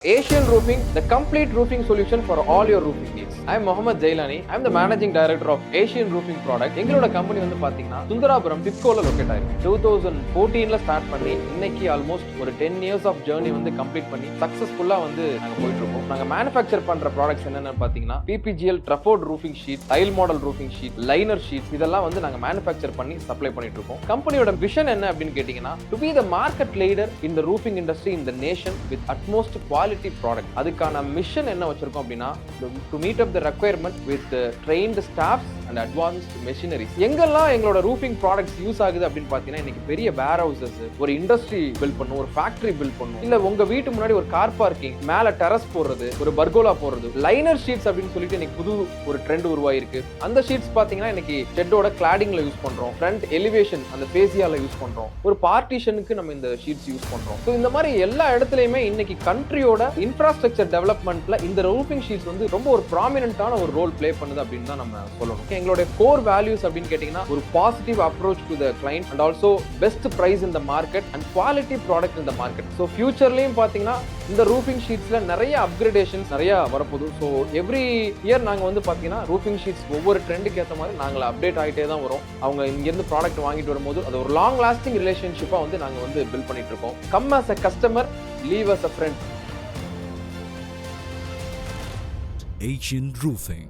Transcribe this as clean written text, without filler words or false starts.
Asian Roofing, the complete roofing solution for all your roofing needs. I am Mohammed Jailani. I am the managing director of Asian Roofing Product. எங்களோட company வந்து பாத்தீங்கன்னா Sundarapuram டிப்கோல locate ஆயிருக்கு. 2014ல start பண்ணி இன்னைக்கு almost ஒரு 10 years of journey வந்து complete பண்ணி சக்சஸ்ஃபுல்லா வந்து நாங்க போயிட்டு இருக்கோம். நாங்க மேனுஃபேக்சர் பண்ற ப்ராடக்ட்ஸ் என்னன்னு பாத்தீங்கன்னா PPGL Trafford roofing sheet, tile model roofing sheet, liner sheets இதெல்லாம் வந்து நாங்க மேனுஃபேக்சர் பண்ணி சப்ளை பண்ணிட்டு இருக்கோம். கம்பெனியோட விஷன் என்ன அப்படின்னு கேட்டீங்கன்னா to be the market leader in the roofing industry in the nation with utmost quality product. அதுக்கான மிஷன் என்ன வச்சிருக்கோம் அப்படின்னா to meet up the requirement with trained staffs and advanced machineries. எங்கெல்லாம் எங்களோட roofing products யூஸ் ஆகுது அப்படின்னு பாத்தீங்கன்னா இன்னைக்கு பெரிய வேர் ஹவுசஸ், ஒரு இண்டஸ்ட்ரி பில்ட் பண்ணும், ஒரு ஃபேக்டரி பில்ட் பண்ணும், இல்ல உங்க வீட்டு முன்னாடி ஒரு கார் பார்க்கிங், மேல டெரஸ் போடுறது, ஒரு பர்கோலா போடுறது, லைனர் ஷீட்ஸ் அப்படின்னு சொல்லிட்டு இன்னைக்கு புது ஒரு ட்ரெண்ட் உருவாயிருக்கு. அந்த ஷீட்ஸ் பாத்தீங்கன்னா இன்னைக்கு ஷெட்டோட கிளாடிங்ல யூஸ் பண்றோம், ஃப்ரண்ட் எலிவேஷன் அந்த ஃபேசியால யூஸ் பண்றோம், ஒரு பார்ட்டிஷனுக்கு நம்ம இந்த ஷீட்ஸ் யூஸ் பண்றோம். ஸோ இந்த மாதிரி எல்லா இடத்துலயுமே இன்னைக்கு கண்ட்ரியோட இன்ஃப்ராஸ்ட்ரக்சர் டெவலப்மெண்ட்ல இந்த ரூஃபிங் ஷீட்ஸ் வந்து ரொம்ப ஒரு ப்ராமினன்ட்டான ஒரு ரோல் பிளே பண்ணுது அப்படின்னு தான் நம்ம சொல்லணும். எங்களுடைய கோர் வேல்யூஸ் அப்படின்னு கேட்டீங்கன்னா ஒரு positive approach to the client and also best price in the market and quality product in the market. So ஃபியூச்சர்லயும் பாத்தீங்கன்னா இந்த ரூஃபிங் ஷீட்ஸ்ல நிறைய அப்கிரேடேஷன்ஸ் நிறைய வரப்போகுது. ஸோ எவ்ரி இயர் நாங்க வந்து பாத்தீங்கன்னா ரூஃபிங் ஷீட்ஸ் ஒவ்வொரு ட்ரெண்டுக்கு ஏற்ற மாதிரி நாங்கள் அப்டேட் ஆகிட்டே தான் வரும். அவங்க இங்கிருந்து ப்ராடக்ட் வாங்கிட்டு வரும்போது அது ஒரு லாங் லாஸ்டிங் ரிலேஷன்ஷிப்பா வந்து நாங்க வந்து பில்ட் பண்ணிட்டு இருக்கோம். Come as a customer, leave as a friend. Asian Roofing.